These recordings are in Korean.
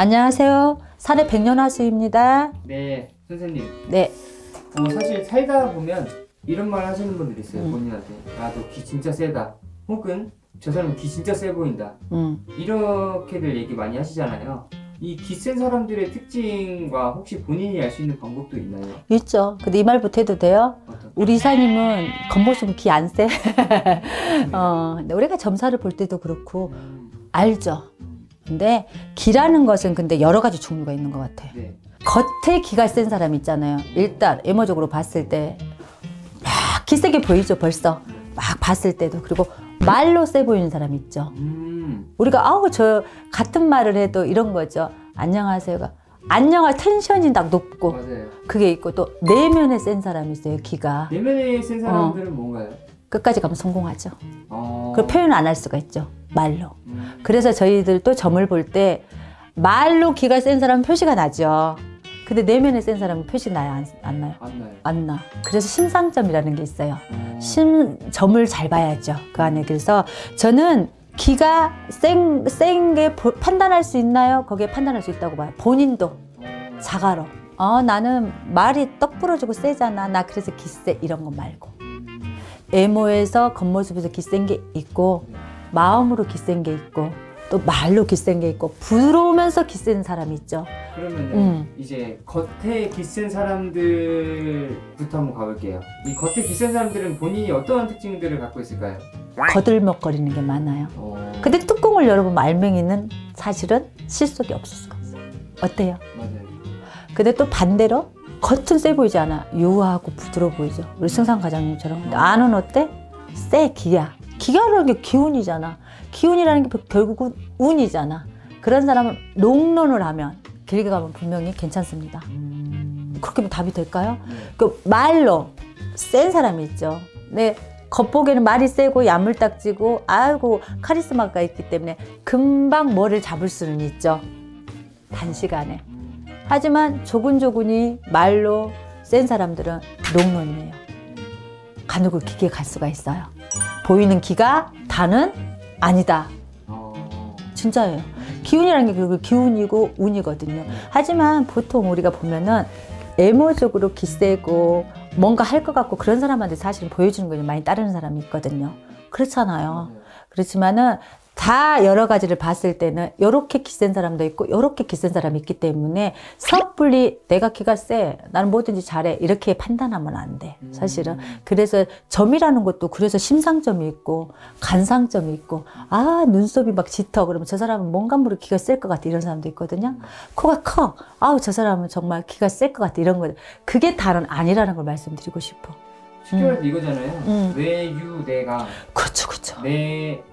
안녕하세요. 산의 백년화수입니다. 네, 선생님. 네. 사실 살다 보면 이런 말 하시는 분들이 있어요. 본인한테. 야, 너 기 진짜 세다. 혹은 저 사람 기 진짜 세 보인다. 이렇게들 얘기 많이 하시잖아요. 이 기 센 사람들의 특징과 혹시 본인이 알 수 있는 방법도 있나요? 있죠. 근데 이 말부터 해도 돼요? 우리 이사님은 겉모습은 기 안 세. 근데 우리가 점사를 볼 때도 그렇고 알죠. 근데 기라는 것은 근데 여러 가지 종류가 있는 것 같아. 네. 겉에 기가 센 사람 있잖아요. 일단 외모적으로 봤을 때 막 기 세게 보이죠, 벌써. 막 봤을 때도. 그리고 말로 세 보이는 사람 있죠. 우리가 저 같은 말을 해도 이런 거죠. 안녕하세요가 안녕할 텐션이 딱 높고. 맞아요. 그게 있고 또 내면에 센 사람이 있어요, 기가. 내면에 센 사람들은 뭔가요? 끝까지 가면 성공하죠. 그 표현 안 할 수가 있죠, 말로. 그래서 저희들도 점을 볼 때 말로 기가 센 사람은 표시가 나죠. 근데 내면에 센 사람은 표시 나요, 안 나요? 안 나요. 안 나. 그래서 심상점이라는 게 있어요. 점을 잘 봐야죠, 그 안에. 그래서 저는 기가 센 게 판단할 수 있나요? 거기에 판단할 수 있다고 봐요. 본인도 자가로. 나는 말이 떡 부러지고 세잖아. 나 그래서 기세 이런 거 말고. 외모에서 겉모습에서 기센 게 있고 마음으로 기센 게 있고 또 말로 기센 게 있고 부러우면서 기센 사람이 있죠. 그러면 이제 겉에 기센 사람들부터 한번 가볼게요. 이 겉에 기센 사람들은 본인이 어떠한 특징들을 갖고 있을까요? 거들먹거리는 게 많아요. 근데 뚜껑을 열어보면 알맹이는 사실은 실속이 없을 수가 있어요. 어때요? 맞아요. 근데 또 반대로 겉은 세 보이지 않아. 유하고 부드러워 보이죠. 우리 승상 과장님처럼. 근데 안은 어때? 세, 기야. 기가라는 게 기운이잖아. 기운이라는 게 결국은 운이잖아. 그런 사람은 롱런을 하면 길게 가면 분명히 괜찮습니다. 그렇게 하면 답이 될까요? 그 말로 센 사람이 있죠. 네, 겉보기에는 말이 세고 야물딱지고 아이고 카리스마가 있기 때문에 금방 뭐를 잡을 수는 있죠. 단시간에. 하지만 조근조근히 말로 센 사람들은 롱런이에요. 가늘고 깊게 갈 수가 있어요. 보이는 기가 다는 아니다. 진짜예요. 기운이라는 게 결국 기운이고 운이거든요. 하지만 보통 우리가 보면은 외모적으로 기세고 뭔가 할 것 같고 그런 사람한테 사실은 보여주는 걸 많이 따르는 사람이 있거든요. 그렇잖아요. 그렇지만은 다 여러 가지를 봤을 때는 요렇게 기센 사람도 있고 요렇게 기센 사람이 있기 때문에 섣불리 내가 기가 세, 나는 뭐든지 잘해 이렇게 판단하면 안 돼, 사실은. 그래서 점이라는 것도 그래서 심상점이 있고 간상점이 있고 눈썹이 막 짙어 그러면 저 사람은 뭔가 모르게 기가 셀 것 같아 이런 사람도 있거든요. 코가 커, 저 사람은 정말 기가 셀 것 같아 이런 거. 그게 다는 아니라는 걸 말씀드리고 싶어. 쉽게 말해서 이거잖아요. 외유내강. 그렇죠, 그렇죠.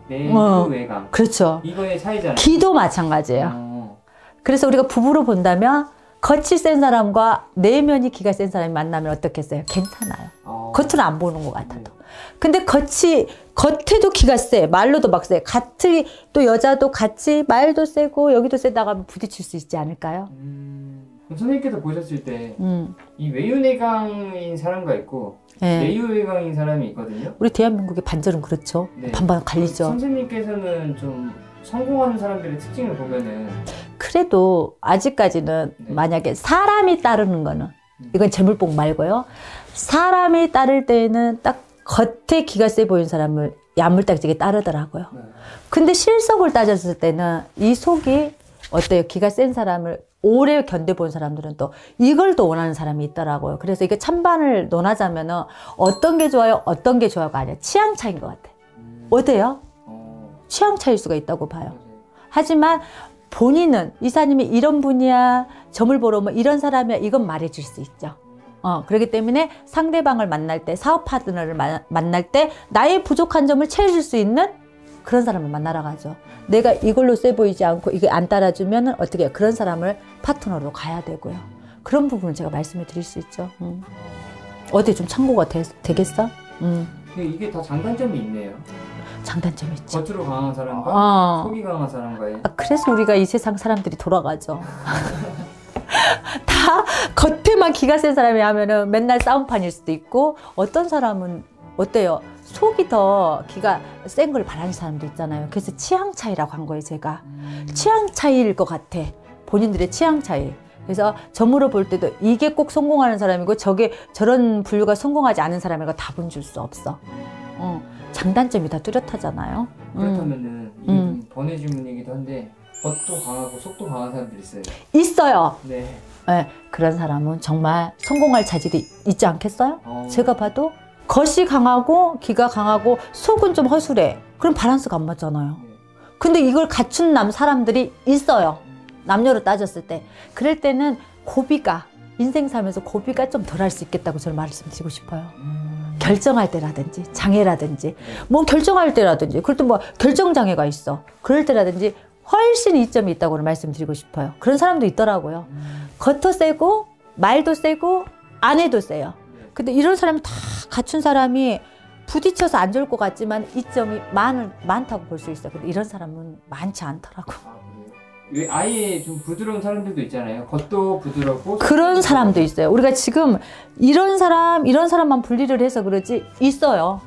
내유외강. 그렇죠. 이거의 차이잖아요. 기도 마찬가지예요. 그래서 우리가 부부로 본다면 겉이 센 사람과 내면이 기가 센 사람이 만나면 어떻겠어요? 괜찮아요. 겉으로 안 보는 것 같아도. 근데 겉에도 기가 세, 말로도 막 세. 같이 또 여자도 같이 말도 세고 여기도 세다가 하면 부딪힐 수 있지 않을까요? 그럼 선생님께서 보셨을 때 이 외유내강인 사람과 있고 내유외강인 사람이 있거든요. 우리 대한민국의 반절은 그렇죠. 네. 반반 갈리죠. 선생님께서는 좀 성공하는 사람들의 특징을 보면은 그래도 아직까지는 만약에 사람이 따르는 거는 이건 재물복 말고요. 사람이 따를 때에는 딱 겉에 기가 세 보이는 사람을 야물딱지게 따르더라고요. 근데 실속을 따졌을 때는 이 속이 어때요? 기가 센 사람을 오래 견뎌본 사람들은 또 이걸 또 원하는 사람이 있더라고요. 그래서 이게 찬반을 논하자면은 어떤 게 좋아요? 어떤 게 좋아요가 아니라 취향 차이인 것 같아. 어때요? 취향 차이일 수가 있다고 봐요. 하지만 본인은 이사님이 이런 분이야, 점을 보러 오면 이런 사람이야, 이건 말해줄 수 있죠. 그렇기 때문에 상대방을 만날 때, 사업 파트너를 만날 때 나의 부족한 점을 채워줄 수 있는 그런 사람을 만나러 가죠. 내가 이걸로 세 보이지 않고 이게 안 따라주면 어떻게 해요? 그런 사람을 파트너로 가야 되고요. 그런 부분은 제가 말씀을 드릴 수 있죠. 어디 좀 참고가 되겠어? 이게 다 장단점이 있네요. 장단점이 있죠. 겉으로 강한 사람과 속이 강한 사람과의. 그래서 우리가 이 세상 사람들이 돌아가죠. 다 겉에만 기가 센 사람이 하면은 맨날 싸움판일 수도 있고 어떤 사람은 어때요? 속이 더 기가 센 걸 바라는 사람도 있잖아요. 그래서 취향 차이라고 한 거예요, 제가. 취향 차이일 것 같아. 본인들의 취향 차이. 그래서 점으로 볼 때도 이게 꼭 성공하는 사람이고 저게 저런 분류가 성공하지 않은 사람이고 답은 줄 수 없어. 장단점이 다 뚜렷하잖아요. 그렇다면은 이게 좀 번외질문이기도 한데 겉도 강하고 속도 강한 사람들이 있어요. 있어요. 네. 네, 그런 사람은 정말 성공할 자질이 있지 않겠어요? 제가 봐도 겉이 강하고 기가 강하고 속은 좀 허술해. 그럼 밸런스가 안 맞잖아요. 근데 이걸 갖춘 사람들이 있어요. 남녀로 따졌을 때. 그럴 때는 고비가, 인생 살면서 고비가 좀 덜 할 수 있겠다고 저는 말씀드리고 싶어요. 결정할 때라든지 장애라든지 뭐 결정할 때라든지 그럴 때 뭐 결정장애가 있어. 그럴 때라든지 훨씬 이점이 있다고 말씀드리고 싶어요. 그런 사람도 있더라고요. 겉도 세고 말도 세고 안에도 세요. 근데 이런 사람이 다 갖춘 사람이 부딪혀서 안 좋을 것 같지만 이점이 많다고 볼 수 있어요. 근데 이런 사람은 많지 않더라고. 왜 아예 좀 부드러운 사람들도 있잖아요. 겉도 부드럽고 그런 사람도 있어요. 우리가 지금 이런 사람만 분리를 해서 그러지 있어요.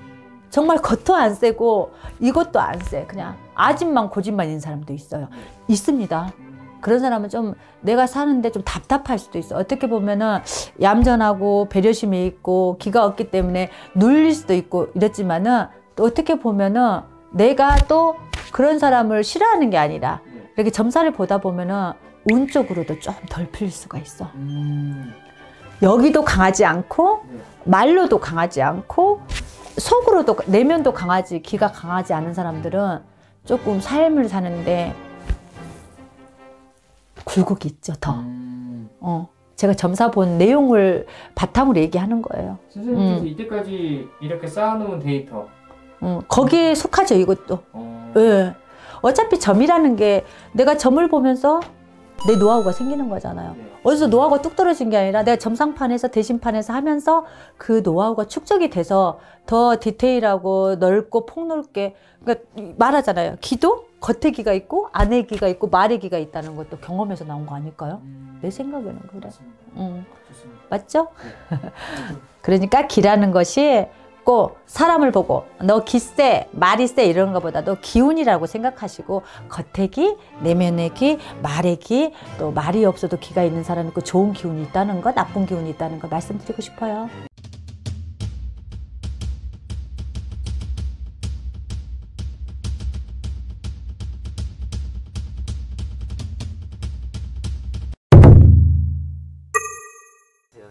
정말 겉도 안 세고 이것도 안 세. 그냥 아집만 고집만 있는 사람도 있어요. 있습니다. 그런 사람은 좀 내가 사는데 좀 답답할 수도 있어. 어떻게 보면은 얌전하고 배려심이 있고 기가 없기 때문에 눌릴 수도 있고 이랬지만은 또 어떻게 보면은 내가 또 그런 사람을 싫어하는 게 아니라 이렇게 점사를 보다 보면은 운 쪽으로도 좀 덜 풀릴 수가 있어. 여기도 강하지 않고 말로도 강하지 않고 속으로도 내면도 강하지 기가 강하지 않은 사람들은 조금 삶을 사는데 굴곡이 있죠 더. 제가 점사 본 내용을 바탕으로 얘기하는 거예요. 선생님께서 이때까지 이렇게 쌓아놓은 데이터 거기에 속하죠 이것도. 네. 어차피 점이라는 게 내가 점을 보면서 내 노하우가 생기는 거잖아요. 어디서 노하우가 뚝 떨어진 게 아니라 내가 점상판에서 대신판에서 하면서 그 노하우가 축적이 돼서 더 디테일하고 넓고 폭넓게 그러니까 말하잖아요. 기도 겉에 기가 있고 안에 기가 있고 말에 기가 있다는 것도 경험에서 나온 거 아닐까요? 내 생각에는 그래. 맞죠? 그러니까 기라는 것이 꼭 사람을 보고 너 기세, 말이 세 이런 것보다도 기운이라고 생각하시고 겉에 기, 내면의 기, 말의 기, 또 말이 없어도 기가 있는 사람이 있고 좋은 기운이 있다는 것, 나쁜 기운이 있다는 걸 말씀드리고 싶어요.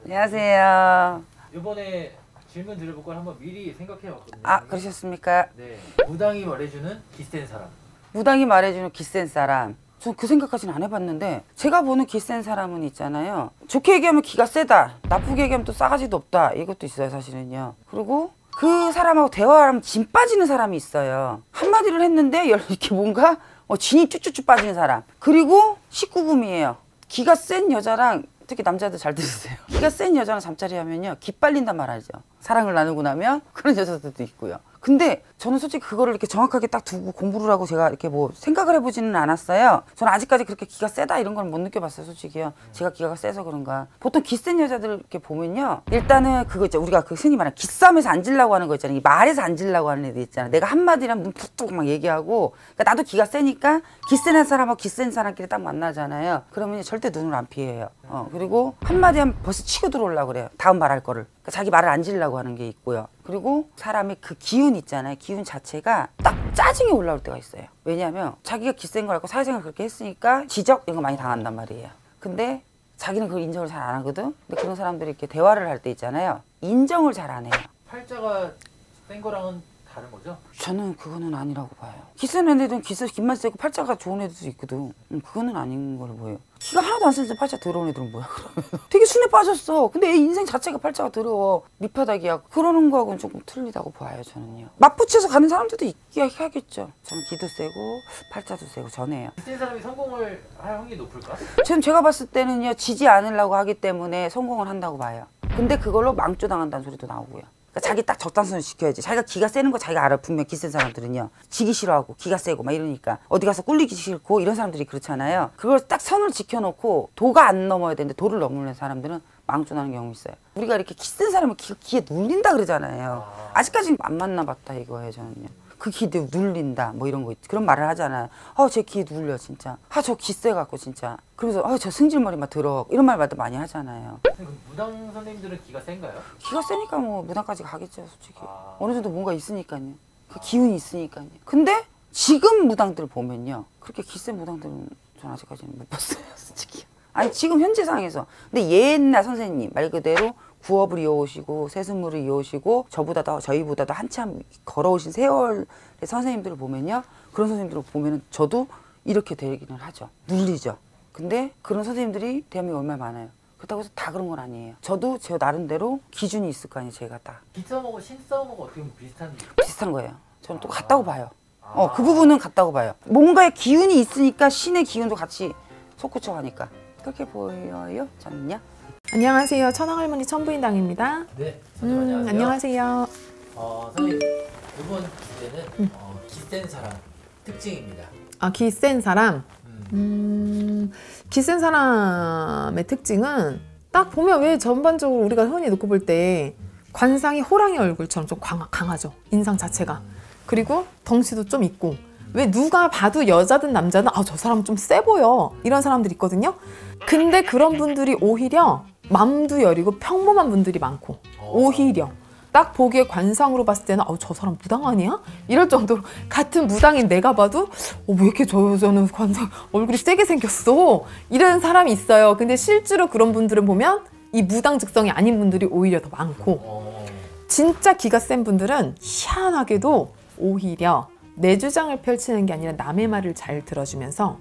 안녕하세요. 이번에 질문 드려볼 걸 한번 미리 생각해 왔거든요. 아, 그러셨습니까? 네. 무당이 말해주는 기센 사람. 무당이 말해주는 기센 사람. 전 그 생각까지는 안 해봤는데 제가 보는 기센 사람은 있잖아요. 좋게 얘기하면 기가 세다. 나쁘게 얘기하면 또 싸가지도 없다. 이것도 있어요 사실은요. 그리고 그 사람하고 대화하면 진 빠지는 사람이 있어요. 한마디를 했는데 이렇게 뭔가 진이 쭈쭈쭈 빠지는 사람. 그리고 19금이에요. 기가 센 여자랑 특히 남자들 잘 들으세요. 기가 센 여자랑 잠자리 하면요 기 빨린단 말 알죠. 사랑을 나누고 나면 그런 여자들도 있고요. 근데 저는 솔직히 그거를 이렇게 정확하게 딱 두고 공부를 하고 제가 이렇게 뭐 생각을 해보지는 않았어요. 저는 아직까지 그렇게 기가 세다 이런 건 못 느껴봤어요 솔직히요. 제가 기가 세서 그런가. 보통 기 센 여자들 이렇게 보면요 일단은 그거 있죠. 우리가 그 흔히 말하는 기싸움에서 앉으려고 하는 거 있잖아요. 이 말에서 앉으려고 하는 애들 있잖아요. 내가 한마디라면 눈 푹푹 막 얘기하고 그러니까 나도 기가 세니까 기 센 사람하고 기 센 사람끼리 딱 만나잖아요. 그러면 절대 눈을 안 피해요. 그리고 한마디 하면 벌써 치고 들어오려고 그래요. 다음 말할 거를. 그러니까 자기 말을 안 지르려고 하는 게 있고요. 그리고 사람의 그 기운 있잖아요. 기운 자체가 딱 짜증이 올라올 때가 있어요. 왜냐하면 자기가 기센 걸 알고 사회생활 그렇게 했으니까 지적 이런 거 많이 당한단 말이에요. 근데 자기는 그걸 인정을 잘 안 하거든. 근데 그런 사람들이 이렇게 대화를 할 때 있잖아요. 인정을 잘 안 해요. 팔자가 센 거랑은 다른 거죠? 저는 그거는 아니라고 봐요. 기센 애들은 기만 세고 팔자가 좋은 애들도 있거든. 그거는 아닌 걸로 보여요. 기가 하나도 안 세서 팔자 더러운 애들은 뭐야 그러면. 되게 순해 빠졌어. 근데 애 인생 자체가 팔자가 더러워. 밑바닥이야. 그러는 거하고는 조금 틀리다고 봐요 저는요. 맞붙여서 가는 사람들도 있긴 하겠죠. 저는 기도 세고 팔자도 세고 전해요. 기센 사람이 성공을 할 확률이 높을까? 지금 제가 봤을 때는요 지지 않으려고 하기 때문에 성공을 한다고 봐요. 근데 그걸로 망조당한다는 소리도 나오고요. 그러니까 자기 딱 적당선을 지켜야지. 자기가 기가 세는 거 자기가 알아. 분명 기 센 사람들은요 지기 싫어하고 기가 세고 막 이러니까 어디 가서 꿀리기 싫고 이런 사람들이 그렇잖아요. 그걸 딱 선을 지켜놓고 도가 안 넘어야 되는데 도를 넘는 사람들은 망조나는 경우 있어요. 우리가 이렇게 기 센 사람은 기에 눌린다 그러잖아요. 아직까지는 안 만나봤다 이거예요 저는요. 그 기 눌린다 뭐 이런 거 있지. 그런 말을 하잖아요. 제 기 눌려 진짜. 저 기 세갖고 진짜. 그러면서 저 승질머리 막 들어. 이런 말도 많이 하잖아요. 무당 선생님들은 기가 센가요? 기가 세니까 뭐 무당까지 가겠죠 솔직히. 어느 정도 뭔가 있으니까요. 그 기운이 있으니까요. 근데 지금 무당들 보면요. 그렇게 기 센 무당들은 전 아직까지는 못 봤어요 솔직히. 아니 지금 현재 상황에서. 근데 옛날 선생님 말 그대로 구업을 이어오시고 세습물을 이어오시고 저희보다도 한참 걸어오신 세월의 선생님들을 보면요. 그런 선생님들을 보면은 저도 이렇게 되기는 하죠. 눌리죠. 근데 그런 선생님들이 대한민국에 얼마나 많아요. 그렇다고 해서 다 그런 건 아니에요. 저도 제 나름대로 기준이 있을 거 아니에요. 제가 다. 기싸움하고 신싸움하고 어떻게 보면 비슷한 거예요. 저는 또 같다고 봐요. 그 부분은 같다고 봐요. 뭔가의 기운이 있으니까 신의 기운도 같이 솟구쳐 가니까. 그렇게 보여요? 저는요? 안녕하세요. 천황할머니 천부인당입니다. 네, 선생님 안녕하세요. 선생님, 이번 주제는 기센 사람 특징입니다. 기 센 사람? 기 센 사람의 특징은 딱 보면 왜 전반적으로 우리가 흔히 놓고 볼 때 관상이 호랑이 얼굴처럼 좀 강하죠. 인상 자체가. 그리고 덩치도 좀 있고. 왜 누가 봐도 여자든 남자든 저 사람 좀 세 보여 이런 사람들 있거든요. 근데 그런 분들이 오히려 맘도 여리고 평범한 분들이 많고 오히려 딱 보기에 관상으로 봤을 때는 저 사람 무당 아니야? 이럴 정도로 같은 무당인 내가 봐도 왜 이렇게 저 여자는 관상 얼굴이 세게 생겼어 이런 사람이 있어요. 근데 실제로 그런 분들은 보면 이 무당 직성이 아닌 분들이 오히려 더 많고 진짜 기가 센 분들은 희한하게도 오히려 내 주장을 펼치는 게 아니라 남의 말을 잘 들어주면서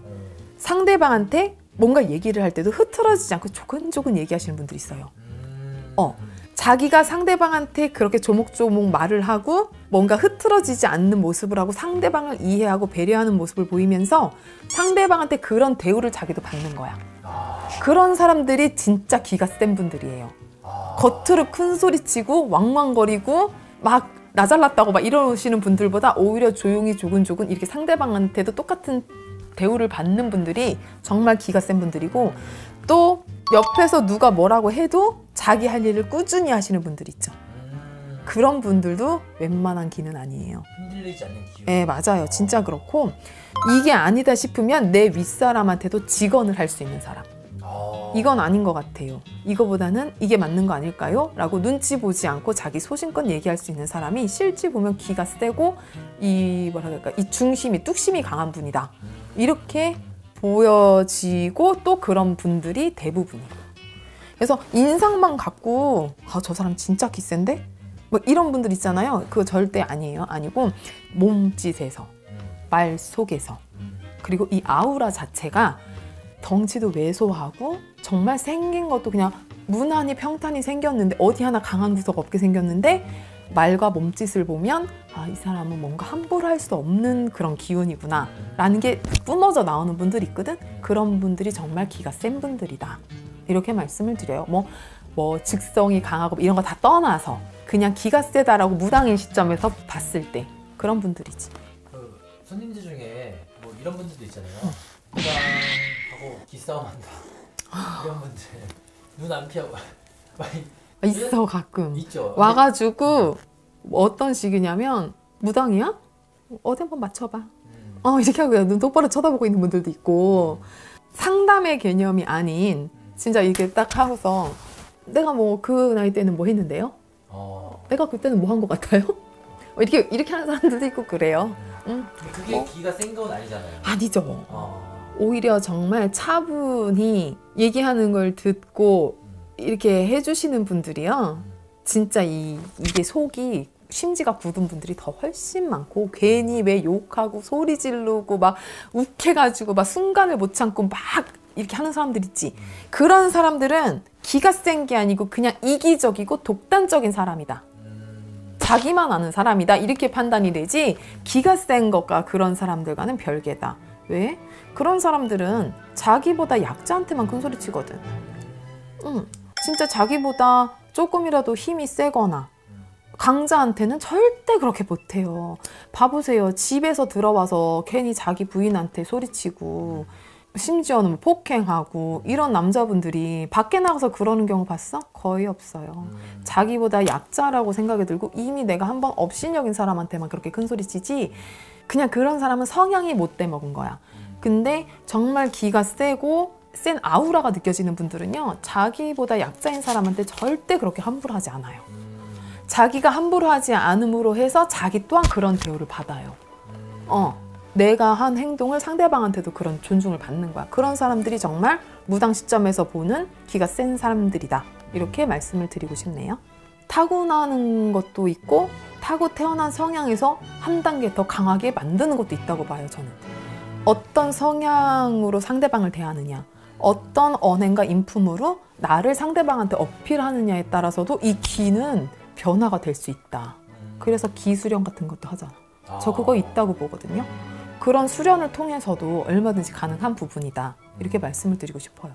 상대방한테 뭔가 얘기를 할 때도 흐트러지지 않고 조근조근 얘기하시는 분들이 있어요. 자기가 상대방한테 그렇게 조목조목 말을 하고 뭔가 흐트러지지 않는 모습을 하고 상대방을 이해하고 배려하는 모습을 보이면서 상대방한테 그런 대우를 자기도 받는 거야. 그런 사람들이 진짜 기가 센 분들이에요. 겉으로 큰 소리치고 왕왕거리고 막 나 잘났다고 막 이러시는 분들보다 오히려 조용히 조근조근 이렇게 상대방한테도 똑같은 대우를 받는 분들이 정말 기가 센 분들이고 또 옆에서 누가 뭐라고 해도 자기 할 일을 꾸준히 하시는 분들 있죠. 그런 분들도 웬만한 기는 아니에요. 흔들리지 않는 기운. 네, 맞아요. 진짜 그렇고 이게 아니다 싶으면 내 윗사람한테도 직언을 할 수 있는 사람. 이건 아닌 것 같아요. 이거보다는 이게 맞는 거 아닐까요? 라고 눈치 보지 않고 자기 소신껏 얘기할 수 있는 사람이 실제 보면 기가 세고 이 중심이 뚝심이 강한 분이다. 이렇게 보여지고 또 그런 분들이 대부분이에요. 그래서 인상만 갖고 저 사람 진짜 기센데? 뭐 이런 분들 있잖아요. 그거 절대 아니에요. 아니고 몸짓에서 말 속에서 그리고 이 아우라 자체가 덩치도 왜소하고 정말 생긴 것도 그냥 무난히 평탄히 생겼는데 어디 하나 강한 구석 없게 생겼는데 말과 몸짓을 보면 이 사람은 뭔가 함부로 할 수 없는 그런 기운이구나 라는 게 뿜어져 나오는 분들이 있거든. 그런 분들이 정말 기가 센 분들이다 이렇게 말씀을 드려요. 뭐 직성이 강하고 이런 거 다 떠나서 그냥 기가 세다라고 무당인 시점에서 봤을 때 그런 분들이지. 손님들 중에 뭐 이런 분들도 있잖아요. 무당하고 기싸움한다 이런 분들 눈 안 피하고 많이 있어 가끔. 있죠. 와가지고 어떤 식이냐면 무당이야? 어디 한번 맞춰봐. 이렇게 하고 눈 똑바로 쳐다보고 있는 분들도 있고 상담의 개념이 아닌 진짜 이게 딱 하고서 내가 뭐 그 나이 때는 뭐 했는데요? 내가 그때는 뭐 한 것 같아요? 이렇게 하는 사람들도 있고 그래요. 그게 기가 센 건 아니잖아요. 아니죠. 오히려 정말 차분히 얘기하는 걸 듣고 이렇게 해주시는 분들이요. 진짜 이게 속이 심지가 굳은 분들이 더 훨씬 많고 괜히 왜 욕하고 소리 지르고 막 욱해가지고 막 순간을 못 참고 막 이렇게 하는 사람들 있지. 그런 사람들은 기가 센 게 아니고 그냥 이기적이고 독단적인 사람이다. 자기만 아는 사람이다. 이렇게 판단이 되지 기가 센 것과 그런 사람들과는 별개다. 왜? 그런 사람들은 자기보다 약자한테만 큰 소리 치거든. 진짜 자기보다 조금이라도 힘이 세거나 강자한테는 절대 그렇게 못해요. 봐보세요. 집에서 들어와서 괜히 자기 부인한테 소리치고 심지어는 뭐 폭행하고 이런 남자분들이 밖에 나가서 그러는 경우 봤어? 거의 없어요. 자기보다 약자라고 생각이 들고 이미 내가 한번 업신여긴 사람한테만 그렇게 큰 소리 치지 그냥 그런 사람은 성향이 못돼 먹은 거야. 근데 정말 기가 세고 센 아우라가 느껴지는 분들은요, 자기보다 약자인 사람한테 절대 그렇게 함부로 하지 않아요. 자기가 함부로 하지 않음으로 해서 자기 또한 그런 대우를 받아요. 내가 한 행동을 상대방한테도 그런 존중을 받는 거야. 그런 사람들이 정말 무당 시점에서 보는 기가 센 사람들이다. 이렇게 말씀을 드리고 싶네요. 타고나는 것도 있고 타고 태어난 성향에서 한 단계 더 강하게 만드는 것도 있다고 봐요, 저는. 어떤 성향으로 상대방을 대하느냐, 어떤 언행과 인품으로 나를 상대방한테 어필하느냐에 따라서도 이 기는 변화가 될 수 있다. 그래서 기수련 같은 것도 하잖아. 저 그거 있다고 보거든요. 그런 수련을 통해서도 얼마든지 가능한 부분이다. 이렇게 말씀을 드리고 싶어요.